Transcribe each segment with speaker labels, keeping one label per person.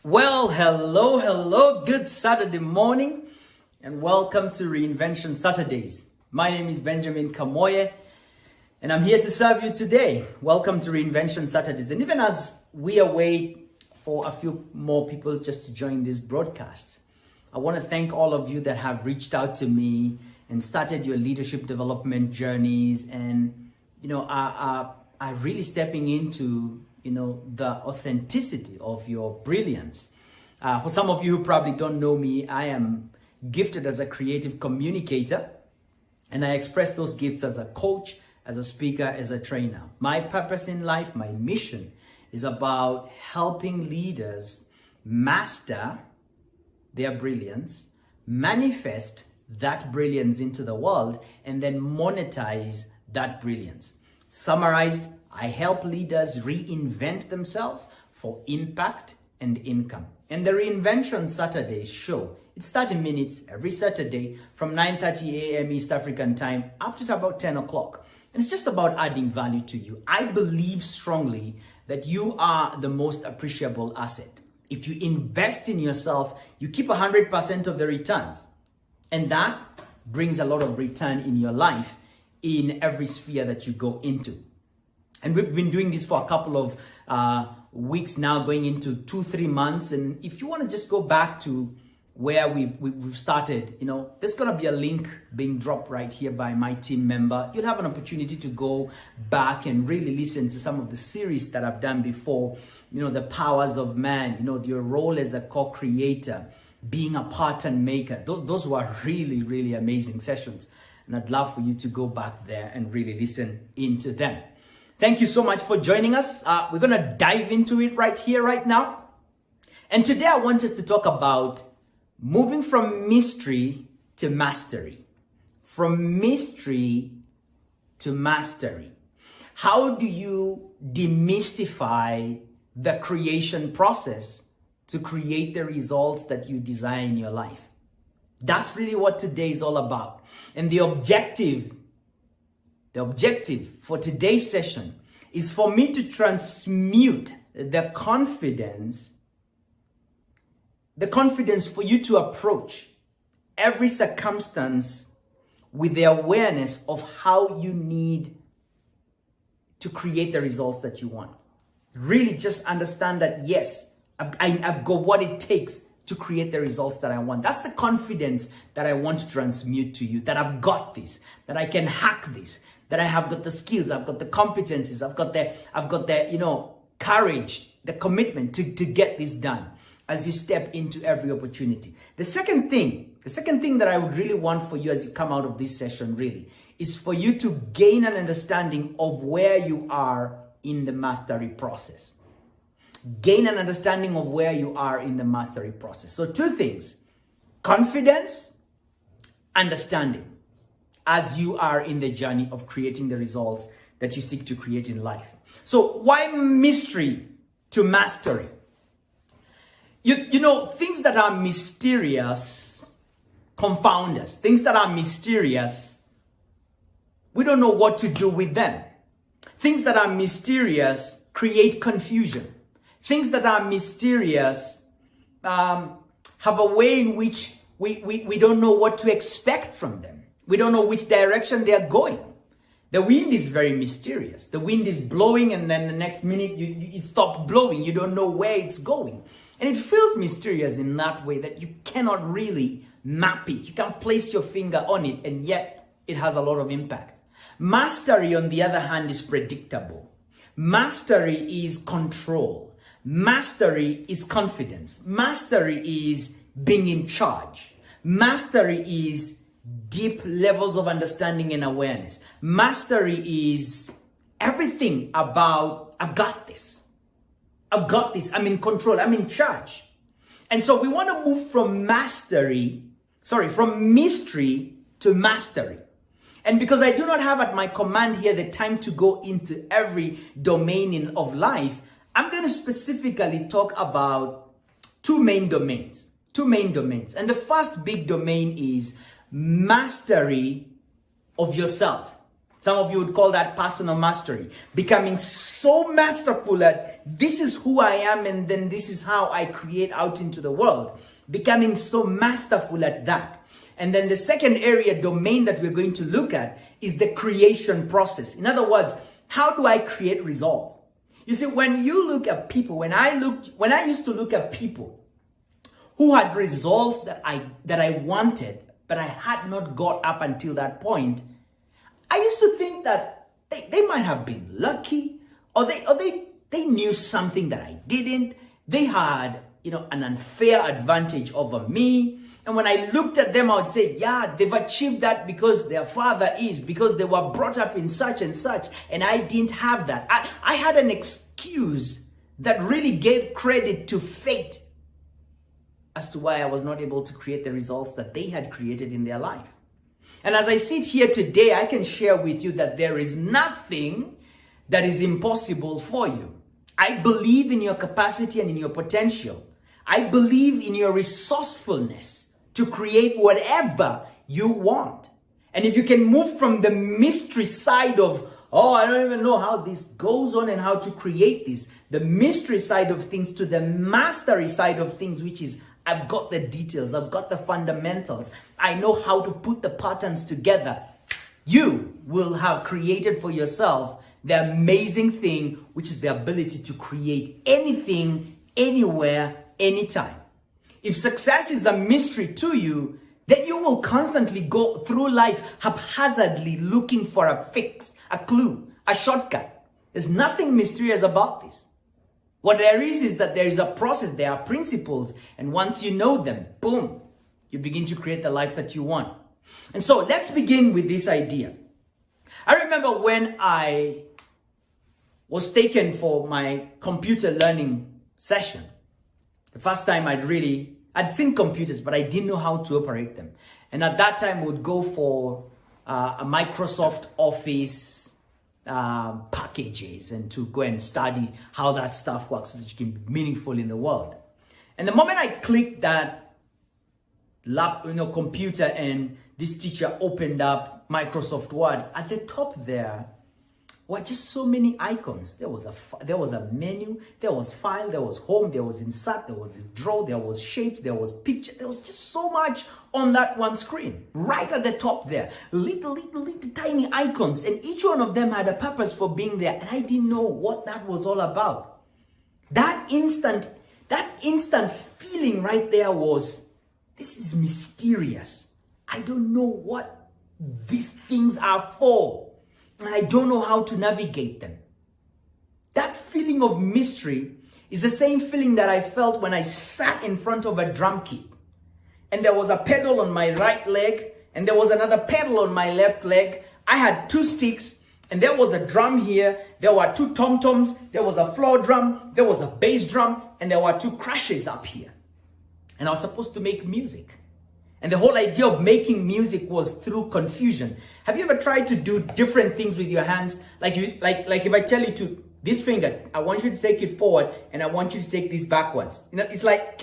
Speaker 1: Well, hello, good Saturday morning, and welcome to Reinvention Saturdays. My name is Benjamin Kamoye, and I'm here to serve you today. Welcome to Reinvention Saturdays. And even as we await for a few more people just to join this broadcast, I want to thank all of you that have reached out to me and started your leadership development journeys, and are really stepping into the authenticity of your brilliance. For some of you who probably don't know me, I am gifted as a creative communicator, and I express those gifts as a coach, as a speaker, as a trainer. My purpose in life, my mission, is about helping leaders master their brilliance, manifest that brilliance into the world, and then monetize that brilliance. Summarized, I help leaders reinvent themselves for impact and income. And the Reinvention Saturdays show, it's 30 minutes every Saturday from 9:30 a.m. East African time up to about 10 o'clock. And it's just about adding value to you. I believe strongly that you are the most appreciable asset. If you invest in yourself, you keep 100% of the returns. And that brings a lot of return in your life in every sphere that you go into. And we've been doing this for a couple of weeks now, going into 2-3 months. And if you want to just go back to where we've started, there's going to be a link being dropped right here by my team member. You'll have an opportunity to go back and really listen to some of the series that I've done before. The powers of man, your role as a co-creator, being a pattern maker. Those were really, really amazing sessions. And I'd love for you to go back there and really listen into them. Thank you so much for joining us. We're going to dive into it right here, right now. And today I want us to talk about moving from mystery to mastery. From mystery to mastery. How do you demystify the creation process to create the results that you desire in your life? That's really what today is all about. And the objective for today's session is for me to transmute the confidence for you to approach every circumstance with the awareness of how you need to create the results that you want. Really just understand that, yes, I've got what it takes to create the results that I want. That's the confidence that I want to transmute to you, that I've got this, that I can hack this, that I have got the skills, I've got the competencies, I've got the courage, the commitment to get this done as you step into every opportunity. The second thing that I would really want for you as you come out of this session really is for you to gain an understanding of where you are in the mastery process. Gain an understanding of where you are in the mastery process. So two things: confidence, understanding, as you are in the journey of creating the results that you seek to create in life. So why mystery to mastery? Things that are mysterious confound us. Things that are mysterious, we don't know what to do with them. Things that are mysterious create confusion. Things that are mysterious have a way in which we don't know what to expect from them. We don't know which direction they are going. The wind is very mysterious. The wind is blowing, and then the next minute it stops blowing. You don't know where it's going. And it feels mysterious in that way that you cannot really map it. You can't place your finger on it, and yet it has a lot of impact. Mastery, on the other hand, is predictable. Mastery is control. Mastery is confidence. Mastery is being in charge. Mastery is deep levels of understanding and awareness. Mastery is everything about, I've got this. I'm in control. I'm in charge. And so we want to move from mystery to mastery. And because I do not have at my command here the time to go into every domain of life, I'm going to specifically talk about two main domains. And the first big domain is mastery of yourself. Some of you would call that personal mastery. Becoming so masterful at this is who I am and then this is how I create out into the world. Becoming so masterful at that. And then the second area domain that we're going to look at is the creation process. In other words, how do I create results? You see, when you look at people, when I used to look at people who had results that I wanted, but I had not got up until that point, I used to think that they might have been lucky, or they knew something that I didn't. They had, an unfair advantage over me. And when I looked at them, I would say, yeah, they've achieved that because their father because they were brought up in such and such, and I didn't have that. I had an excuse that really gave credit to fate as to why I was not able to create the results that they had created in their life. And as I sit here today, I can share with you that there is nothing that is impossible for you. I believe in your capacity and in your potential. I believe in your resourcefulness to create whatever you want. And if you can move from the mystery side of, oh, I don't even know how this goes on and how to create this, the mystery side of things, to the mastery side of things, which is, I've got the details, I've got the fundamentals, I know how to put the patterns together, you will have created for yourself the amazing thing, which is the ability to create anything, anywhere, anytime. If success is a mystery to you, then you will constantly go through life haphazardly looking for a fix, a clue, a shortcut. There's nothing mysterious about this. What there is that there is a process, there are principles, and once you know them, boom, you begin to create the life that you want. And so let's begin with this idea. I remember when I was taken for my computer learning session. The first time I'd seen computers, but I didn't know how to operate them. And at that time, we would go for a Microsoft Office packages and to go and study how that stuff works so that you can be meaningful in the world. And the moment I clicked that computer and this teacher opened up Microsoft Word, at the top there were just so many icons. There was a menu, there was file, there was home, there was insert, there was this draw, there was shapes, there was picture, there was just so much on that one screen. Right at the top there, little tiny icons, and each one of them had a purpose for being there, and I didn't know what that was all about. That instant feeling right there was, this is mysterious. I don't know what these things are for. And I don't know how to navigate them. That feeling of mystery is the same feeling that I felt when I sat in front of a drum kit. And there was a pedal on my right leg, and there was another pedal on my left leg. I had two sticks, and there was a drum here. There were two tom-toms. There was a floor drum. There was a bass drum. And there were two crashes up here. And I was supposed to make music. And the whole idea of making music was through confusion. Have you ever tried to do different things with your hands? Like if I tell you to, this finger, I want you to take it forward and I want you to take this backwards. It's like,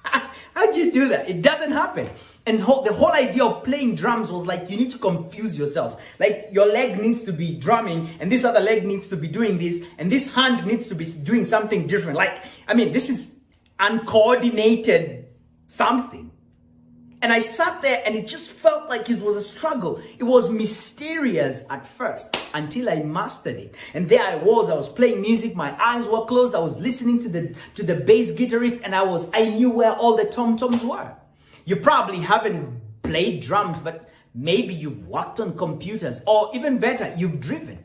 Speaker 1: how do you do that? It doesn't happen. And the whole idea of playing drums was like, you need to confuse yourself. Like your leg needs to be drumming and this other leg needs to be doing this and this hand needs to be doing something different. This is uncoordinated something. And I sat there and it just felt like it was a struggle. It was mysterious at first until I mastered it. And there I was playing music, my eyes were closed, I was listening to the bass guitarist, and I knew where all the tom-toms were. You probably haven't played drums, but maybe you've worked on computers, or even better, you've driven.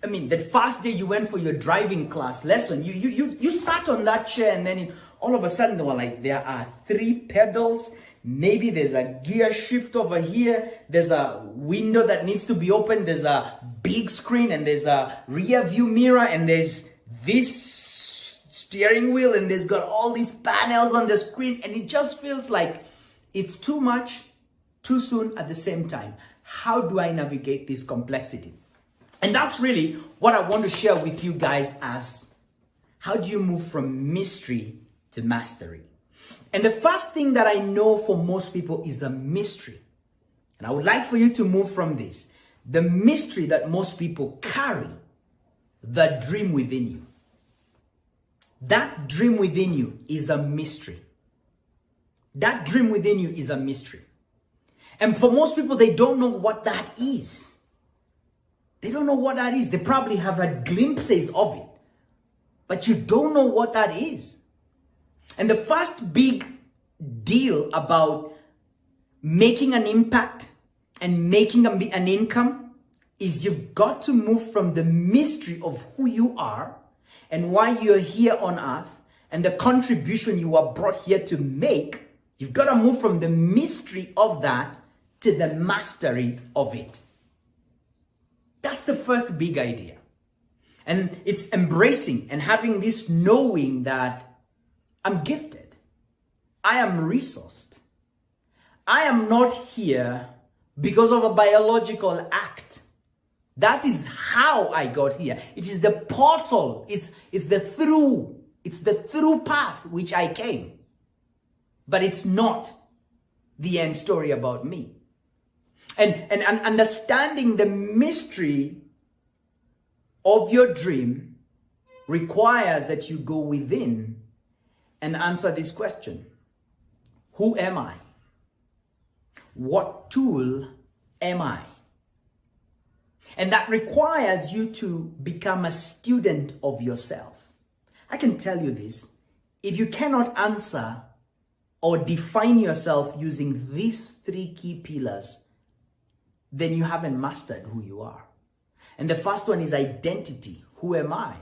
Speaker 1: The first day you went for your driving class lesson, you sat on that chair and then all of a sudden there are 3 pedals. Maybe there's a gear shift over here. There's a window that needs to be opened. There's a big screen and there's a rear view mirror and there's this steering wheel and there's got all these panels on the screen, and it just feels like it's too much, too soon at the same time. How do I navigate this complexity? And that's really what I want to share with you guys as how do you move from mystery to mastery? And the first thing that I know for most people is a mystery. And I would like for you to move from this. the mystery that most people carry, the dream within you. That dream within you is a mystery. That dream within you is a mystery. And for most people, they don't know what that is. They don't know what that is. They probably have had glimpses of it, but you don't know what that is. And the first big deal about making an impact and making an income is you've got to move from the mystery of who you are and why you're here on earth and the contribution you are brought here to make. You've got to move from the mystery of that to the mastery of it. That's the first big idea. And it's embracing and having this knowing that I'm gifted. I am resourced. I am not here because of a biological act. That is how I got here. It is the portal. It's the through path which I came. But it's not the end story about me. And understanding the mystery of your dream requires that you go within and answer this question. Who am I? What tool am I? And that requires you to become a student of yourself. I can tell you this. If you cannot answer or define yourself using these three key pillars, then you haven't mastered who you are. And the first one is identity. Who am I?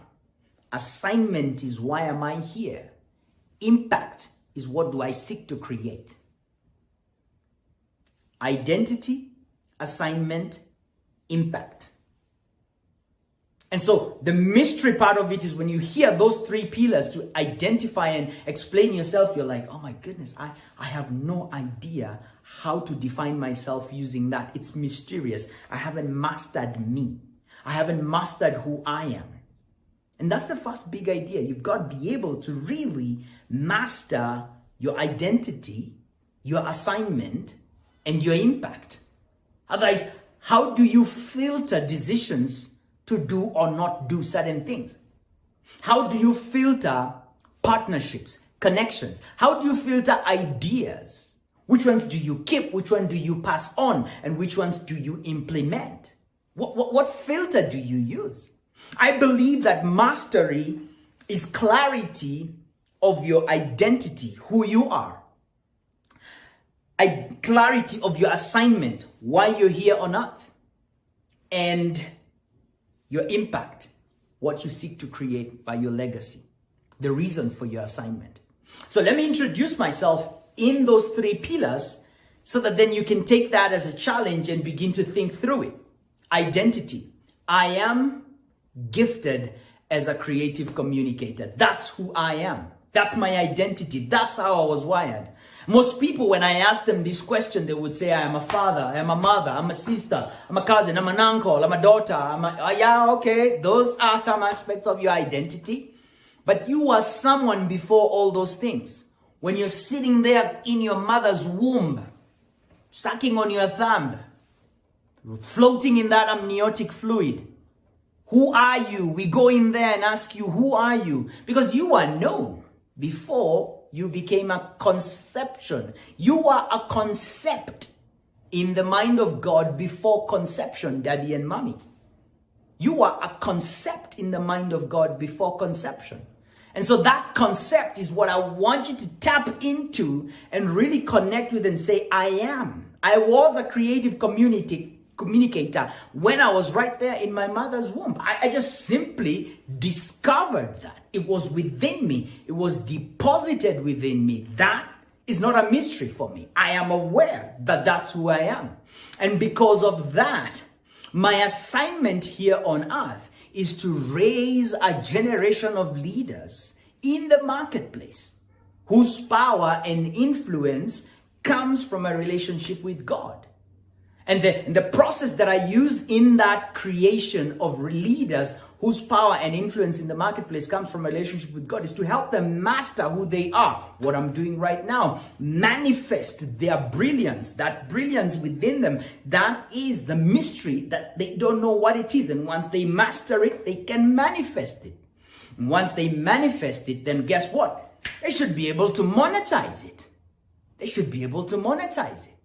Speaker 1: Assignment is why am I here? Impact is what do I seek to create? Identity, assignment, impact. And so the mystery part of it is when you hear those three pillars to identify and explain yourself, you're like, oh my goodness, I have no idea how to define myself using that. It's mysterious. I haven't mastered me. I haven't mastered who I am. And that's the first big idea. You've got to be able to really master your identity, your assignment, and your impact. Otherwise, how do you filter decisions to do or not do certain things? How do you filter partnerships, connections? How do you filter ideas? Which ones do you keep? Which one do you pass on? And which ones do you implement? What filter do you use? I believe that mastery is clarity of your identity, who you are. Clarity of your assignment, why you're here on earth. And your impact, what you seek to create by your legacy, the reason for your assignment. So let me introduce myself in those three pillars so that then you can take that as a challenge and begin to think through it. Identity. I am gifted as a creative communicator. That's who I am. That's my identity. That's how I was wired. Most people, when I ask them this question, they would say, I am a father, I am a mother, I'm a sister, I'm a cousin, I'm an uncle, I'm a daughter. Yeah, okay, those are some aspects of your identity. But you are someone before all those things. When you're sitting there in your mother's womb, sucking on your thumb, floating in that amniotic fluid, who are you? We go in there and ask you, who are you? Because you are known before you became a conception. You are a concept in the mind of God before conception, daddy and mommy. You are a concept in the mind of God before conception. And so that concept is what I want you to tap into and really connect with and say, I am. I was a creative communicator when I was right there in my mother's womb. I just simply discovered that. It was within me. It was deposited within me. That is not a mystery for me. I am aware that that's who I am. And because of that, my assignment here on earth is to raise a generation of leaders in the marketplace whose power and influence comes from a relationship with God. And the process that I use in that creation of leaders whose power and influence in the marketplace comes from a relationship with God, is to help them master who they are. What I'm doing right now, manifest their brilliance, that brilliance within them. That is the mystery that they don't know what it is. And once they master it, they can manifest it. And once they manifest it, then guess what? They should be able to monetize it. They should be able to monetize it.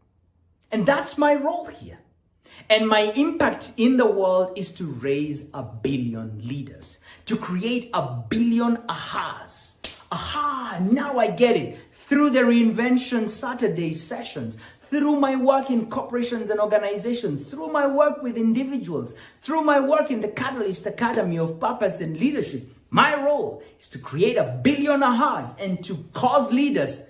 Speaker 1: And that's my role here. And my impact in the world is to raise 1 billion leaders, to create 1 billion ahas. Aha, now I get it. Through the Reinvention Saturday sessions, through my work in corporations and organizations, through my work with individuals, through my work in the Catalyst Academy of Purpose and Leadership, my role is to create 1 billion ahas and to cause leaders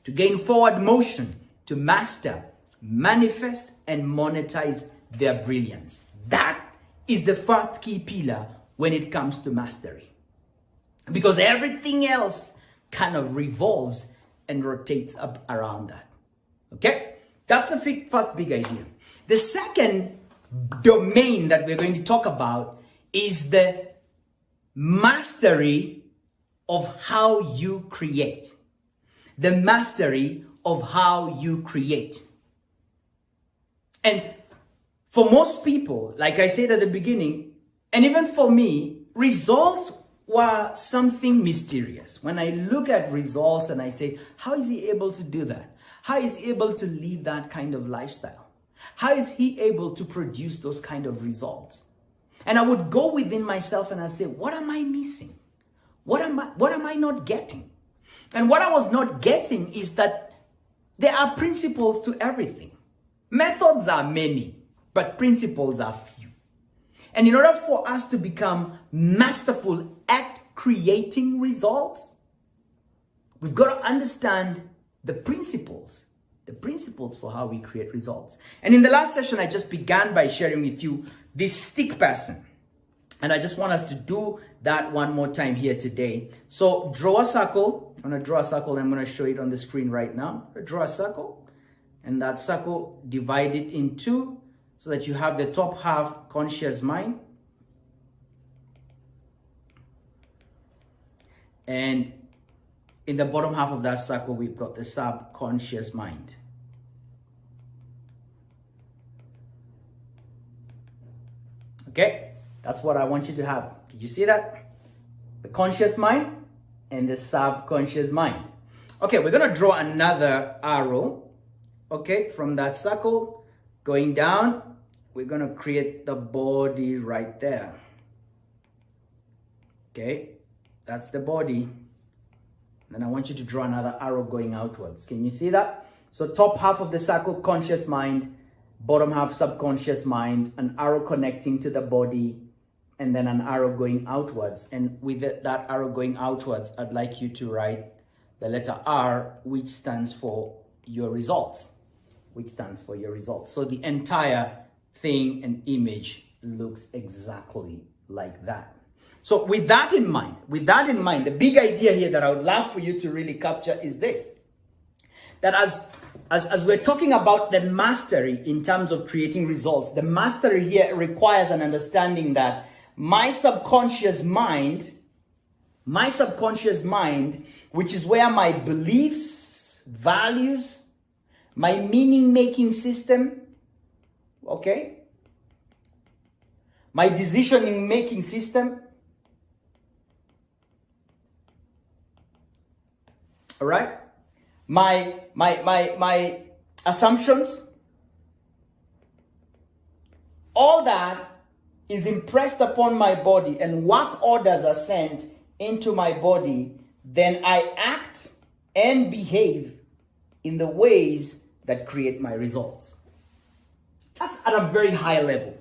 Speaker 1: to gain forward motion, to master, manifest, and monetize their brilliance. That is the first key pillar when it comes to mastery. Because everything else kind of revolves and rotates up around that. Okay? That's the first big idea. The second domain that we're going to talk about is the mastery of how you create. The mastery of how you create. And for most people, like I said at the beginning, and even for me, results were something mysterious. When I look at results and I say, how is he able to do that? How is he able to live that kind of lifestyle? How is he able to produce those kind of results? And I would go within myself and I'd say, what am I missing? What am I not getting? And what I was not getting is that there are principles to everything. Methods are many, but principles are few. And in order for us to become masterful at creating results, we've got to understand the principles for how we create results. And in the last session, I just began by sharing with you this stick person. And I just want us to do that one more time here today. So draw a circle. I'm going to draw a circle. I'm going to show it on the screen right now. Draw a circle. And that circle, divide it in two so that you have the top half conscious mind. And in the bottom half of that circle, we've got the subconscious mind. Okay, that's what I want you to have. Did you see that? The conscious mind and the subconscious mind. Okay, we're going to draw another arrow. Okay, from that circle, going down, we're going to create the body right there. Okay, that's the body. Then I want you to draw another arrow going outwards. Can you see that? So top half of the circle, conscious mind, bottom half, subconscious mind, an arrow connecting to the body, and then an arrow going outwards. And with that arrow going outwards, I'd like you to write the letter R, which stands for your results. So the entire thing and image looks exactly like that. So with that in mind, the big idea here that I would love for you to really capture is this. That as we're talking about the mastery in terms of creating results, the mastery here requires an understanding that my subconscious mind, which is where my beliefs, values, my meaning-making system, okay, my decision-making system, all right, my assumptions, all that is impressed upon my body, and what orders are sent into my body, then I act and behave in the ways that create my results. That's at a very high level.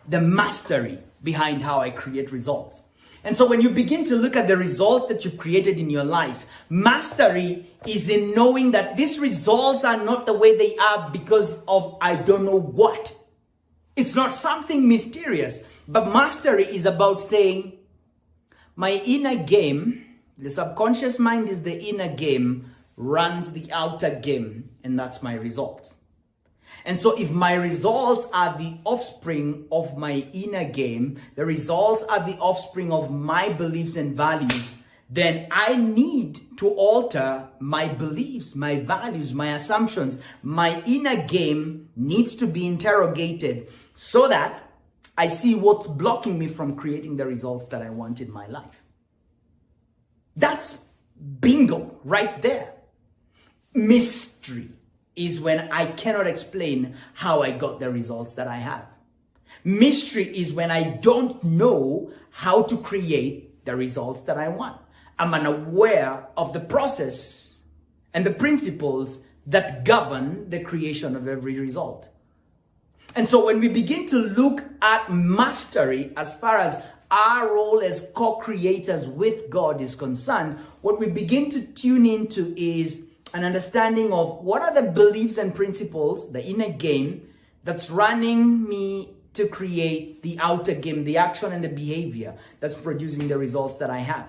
Speaker 1: The mastery behind how I create results. And so when you begin to look at the results that you've created in your life, mastery is in knowing that these results are not the way they are because of I don't know what. It's not something mysterious, but mastery is about saying, my inner game, the subconscious mind is the inner game, runs the outer game, and that's my results. And so if my results are the offspring of my inner game, the results are the offspring of my beliefs and values, then I need to alter my beliefs, my values, my assumptions. My inner game needs to be interrogated so that I see what's blocking me from creating the results that I want in my life. That's bingo right there. Mystery is when I cannot explain how I got the results that I have. Mystery is when I don't know how to create the results that I want. I'm unaware of the process and the principles that govern the creation of every result. And so when we begin to look at mastery as far as our role as co-creators with God is concerned, what we begin to tune into is an understanding of what are the beliefs and principles, the inner game, that's running me to create the outer game, the action and the behavior that's producing the results that I have.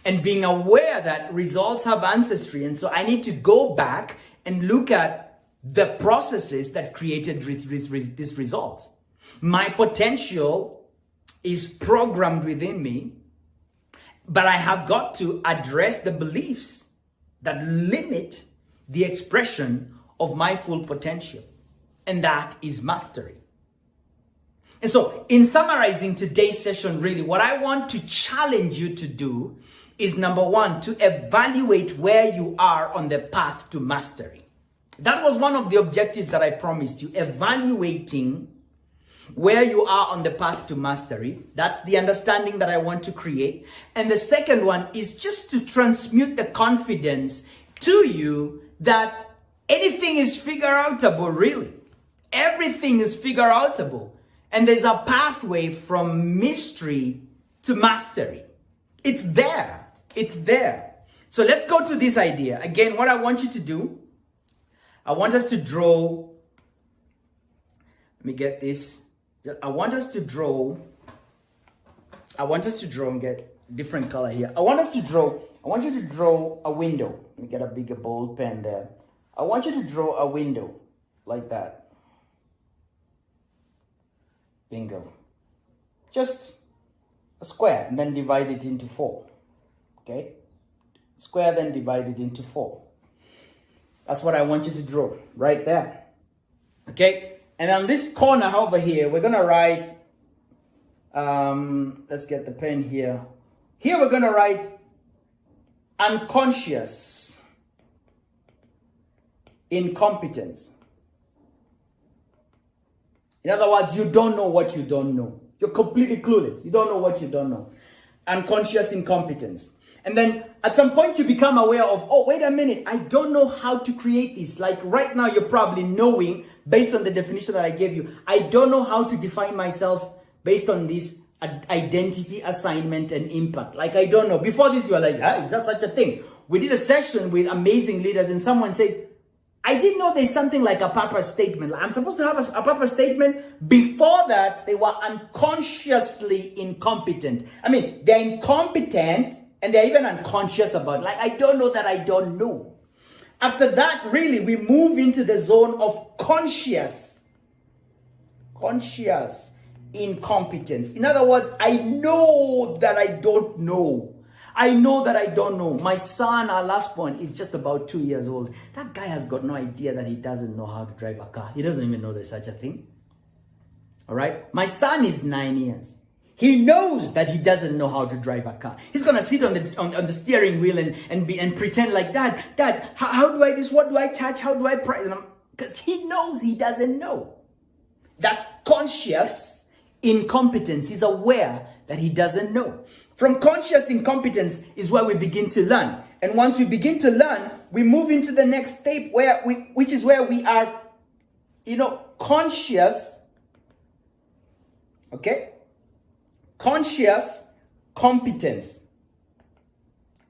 Speaker 1: And being aware that results have ancestry. And so I need to go back and look at the processes that created these results. My potential is programmed within me, but I have got to address the beliefs that limit the expression of my full potential. And that is mastery. And so in summarizing today's session, really what I want to challenge you to do is, number one, to evaluate where you are on the path to mastery. That was one of the objectives that I promised you, evaluating where you are on the path to mastery. That's the understanding that I want to create. And the second one is just to transmute the confidence to you that anything is figure outable, really. Everything is figure outable. And there's a pathway from mystery to mastery. It's there. It's there. So let's go to this idea. Again, what I want you to do, I want us to draw. Let me get this. I want us to draw and get different color here. I want you to draw a window. Let me get a bigger bold pen there. I want you to draw a window like that. Bingo. Just a square and then divide it into 4. Okay? Square then divide it into 4. That's what I want you to draw right there. Okay? And on this corner over here, we're going to write, let's get the pen here. Here we're going to write unconscious incompetence. In other words, you don't know what you don't know. You're completely clueless. You don't know what you don't know. Unconscious incompetence. And then at some point you become aware of, oh, wait a minute, I don't know how to create this. Like right now you're probably knowing, based on the definition that I gave you, I don't know how to define myself based on this identity, assignment, and impact. Like I don't know. Before this you are like, is that such a thing? We did a session with amazing leaders and someone says, I didn't know there's something like a purpose statement. I'm supposed to have a purpose statement. Before that, they were unconsciously incompetent. I mean, they're incompetent and they're even unconscious about it. Like, I don't know that I don't know. After that, really, we move into the zone of conscious incompetence. In other words, I know that I don't know. I know that I don't know. My son, our last one, is just about 2 years old. That guy has got no idea that he doesn't know how to drive a car. He doesn't even know there's such a thing. All right? My son is 9 years. He knows that he doesn't know how to drive a car. He's going to sit on the steering wheel and pretend like, Dad, how do I this? What do I touch? How do I press? Because he knows he doesn't know. That's conscious incompetence. He's aware that he doesn't know. From conscious incompetence is where we begin to learn. And once we begin to learn, we move into the next step which is where we are, conscious. Okay? Conscious competence.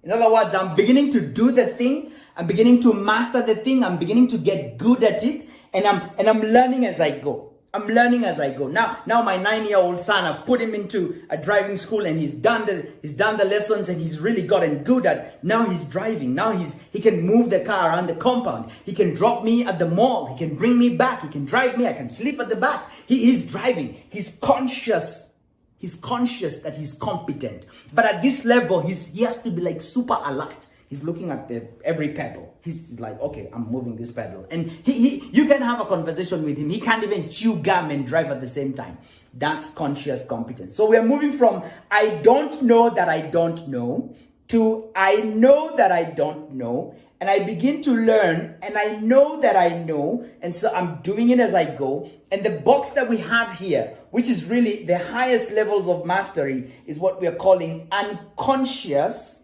Speaker 1: In other words, I'm beginning to do the thing. I'm beginning to master the thing. I'm beginning to get good at it. And I'm learning as I go. I'm learning as I go. Now my 9-year-old son, I put him into a driving school and he's done the lessons and he's really gotten good at. Now he's driving. Now he can move the car around the compound. He can drop me at the mall. He can bring me back. He can drive me. I can sleep at the back. He's driving. He's conscious. He's conscious that he's competent. But at this level, he has to be like super alert. He's looking at every pedal. He's like, okay, I'm moving this pedal. And you can have a conversation with him. He can't even chew gum and drive at the same time. That's conscious competence. So we are moving from I don't know that I don't know to I know that I don't know. And I begin to learn and I know that I know. And so I'm doing it as I go. And the box that we have here, which is really the highest levels of mastery, is what we are calling unconscious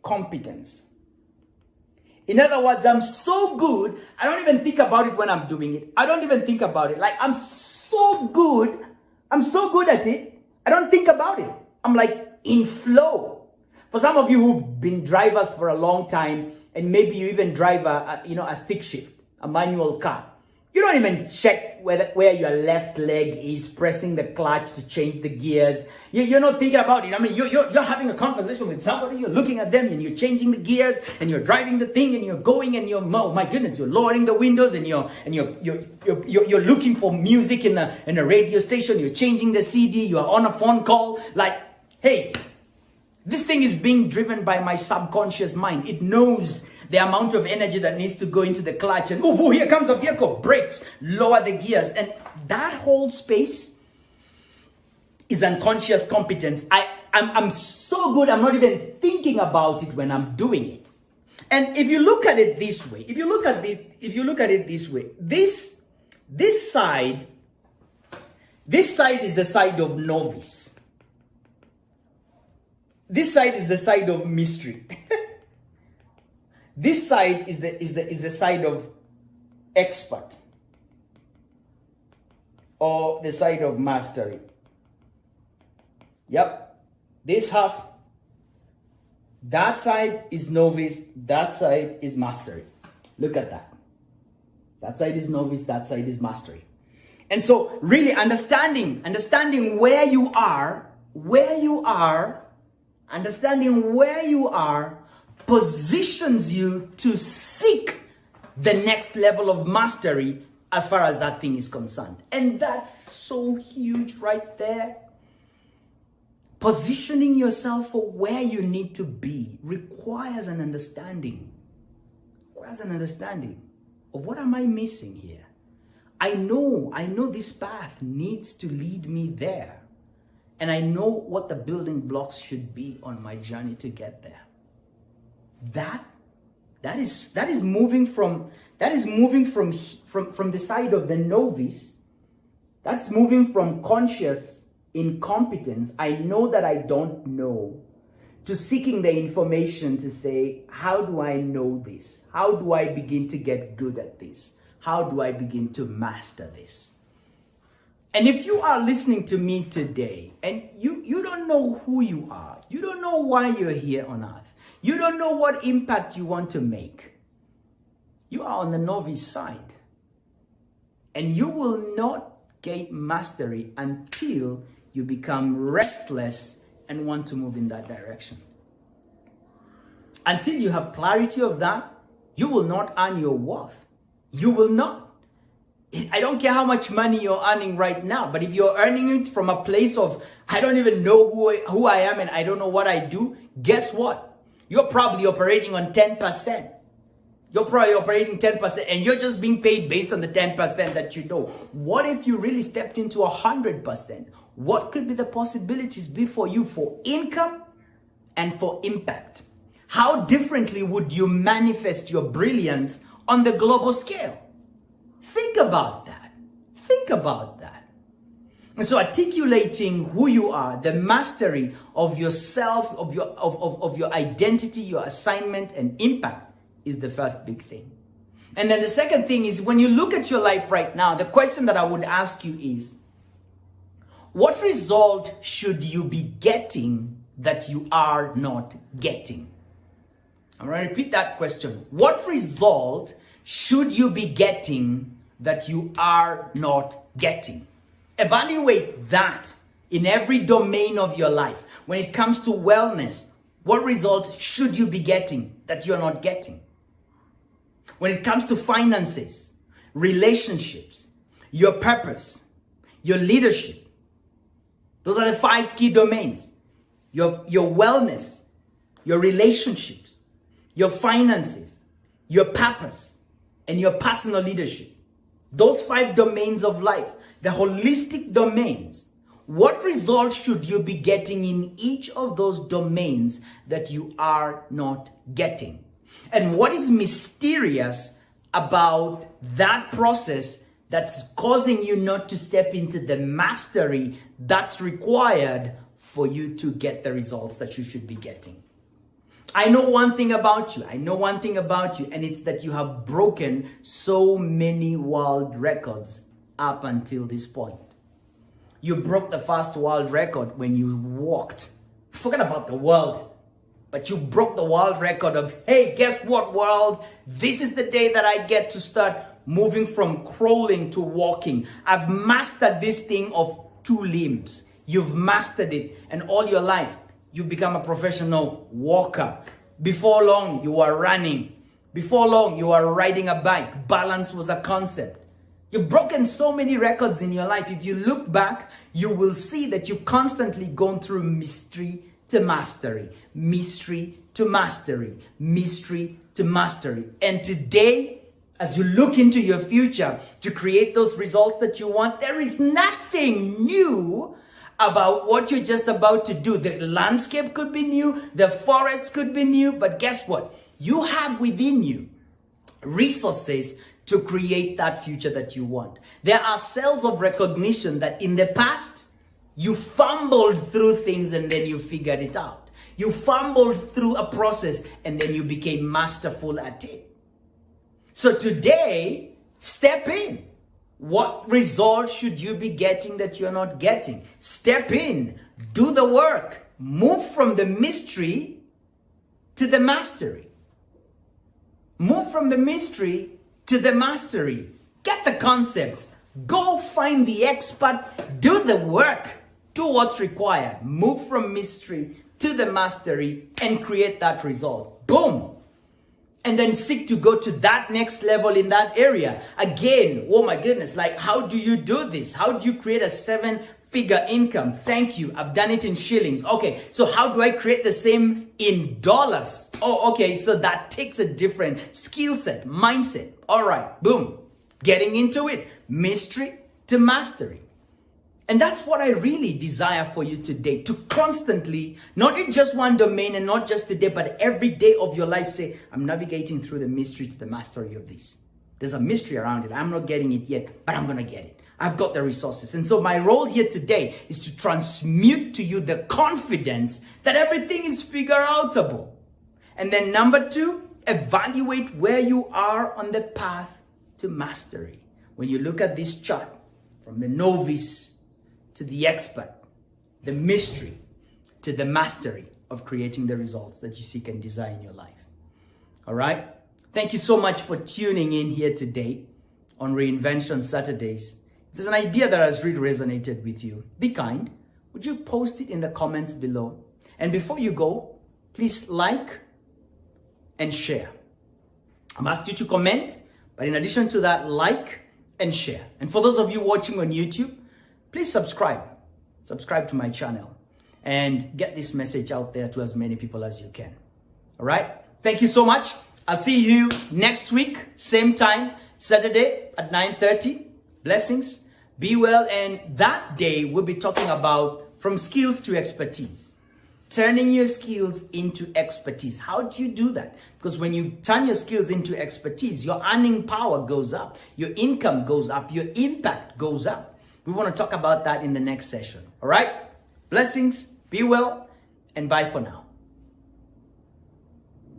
Speaker 1: competence. In other words, I'm so good, I don't even think about it when I'm doing it. I don't even think about it. Like, I'm so good at it, I don't think about it. I'm like in flow. For some of you who've been drivers for a long time, and maybe you even drive a stick shift, a manual car. You don't even check where your left leg is pressing the clutch to change the gears. You're not thinking about it. I mean, you're having a conversation with somebody, you're looking at them and you're changing the gears and you're driving the thing and you're going and oh my goodness, you're lowering the windows and you're looking for music in a radio station, you're changing the CD, you're on a phone call. Like, hey, this thing is being driven by my subconscious mind. It knows the amount of energy that needs to go into the clutch. And oh, here comes a vehicle. Brakes, lower the gears. And that whole space is unconscious competence. I'm so good, I'm not even thinking about it when I'm doing it. And if you look at it this way, this side is the side of novice. This side is the side of mystery. This side is the side of expert, or the side of mastery. Yep. This half, that side is novice, that side is mastery. Look at that. That side is novice, that side is mastery. And so really understanding where you are, positions you to seek the next level of mastery as far as that thing is concerned. And that's so huge right there. Positioning yourself for where you need to be requires an understanding. Of what am I missing here? I know this path needs to lead me there. And I know what the building blocks should be on my journey to get there. That is moving from the side of the novice. That's moving from conscious incompetence, I know that I don't know, to seeking the information to say, how do I know this? How do I begin to get good at this? How do I begin to master this? And if you are listening to me today and you don't know who you are, you don't know why you're here on earth, you don't know what impact you want to make, you are on the novice side. And you will not gain mastery until you become restless and want to move in that direction. Until you have clarity of that, you will not earn your worth. You will not. I don't care how much money you're earning right now, but if you're earning it from a place of, I don't even know who I am and I don't know what I do, guess what? You're probably operating on 10%. You're probably operating 10% and you're just being paid based on the 10% that you know. What if you really stepped into 100%? What could be the possibilities be for you for income and for impact? How differently would you manifest your brilliance on the global scale? Think about that. And so articulating who you are, the mastery of yourself, of your identity, your assignment and impact is the first big thing. And then the second thing is, when you look at your life right now, the question that I would ask you is, what result should you be getting that you are not getting? I'm going to repeat that question. What result should you be getting that you are not getting. Evaluate that in every domain of your life. When it comes to wellness, what result should you be getting that you're not getting? When it comes to finances, relationships, your purpose, your leadership, those are the 5 key domains. Your wellness, your relationships, your finances, your purpose, and your personal leadership. Those 5 domains of life, the holistic domains. What results should you be getting in each of those domains that you are not getting? And what is mysterious about that process that's causing you not to step into the mastery that's required for you to get the results that you should be getting? I know one thing about you. And it's that you have broken so many world records up until this point. You broke the first world record when you walked. Forget about the world. But you broke the world record of, hey, guess what, world? This is the day that I get to start moving from crawling to walking. I've mastered this thing of 2 limbs. You've mastered it. And all your life, you've become a professional walker. Before long, you are running. Before long, you are riding a bike. Balance was a concept. You've broken so many records in your life. If you look back, you will see that you've constantly gone through mystery to mastery, mystery to mastery, mystery to mastery. And today, as you look into your future to create those results that you want, there is nothing new about what you're just about to do. The landscape could be new, the forest could be new, but guess what? You have within you resources to create that future that you want. There are cells of recognition that in the past, you fumbled through things and then you figured it out. You fumbled through a process and then you became masterful at it. So today, step in. What results should you be getting that you're not getting? Step in, do the work, move from the mystery to the mastery. Move from the mystery to the mastery. Get the concepts. Go find the expert. Do the work. Do what's required. Move from mystery to the mastery and create that result. Boom. And then seek to go to that next level in that area. Again, oh my goodness, like how do you do this? How do you create a 7-figure income? Thank you. I've done it in shillings. Okay, so how do I create the same in dollars? Oh, okay, so that takes a different skill set, mindset. All right, boom. Getting into it. Mystery to mastery. And that's what I really desire for you today, to constantly, not in just one domain and not just today, but every day of your life say, I'm navigating through the mystery to the mastery of this. There's a mystery around it. I'm not getting it yet, but I'm going to get it. I've got the resources. And so my role here today is to transmute to you the confidence that everything is figure outable. And then number 2, evaluate where you are on the path to mastery. When you look at this chart from the novice to the expert, the mystery to the mastery of creating the results that you seek and desire in your life. All right? Thank you so much for tuning in here today on Reinvention Saturdays. If there's an idea that has really resonated with you, be kind. Would you post it in the comments below? And before you go, please like and share. I'm asking you to comment, but in addition to that, like and share. And for those of you watching on YouTube, please subscribe to my channel and get this message out there to as many people as you can. All right. Thank you so much. I'll see you next week, same time, Saturday at 9:30. Blessings. Be well. And that day we'll be talking about from skills to expertise, turning your skills into expertise. How do you do that? Because when you turn your skills into expertise, your earning power goes up, your income goes up, your impact goes up. We want to talk about that in the next session. All right? Blessings, be well, and bye for now.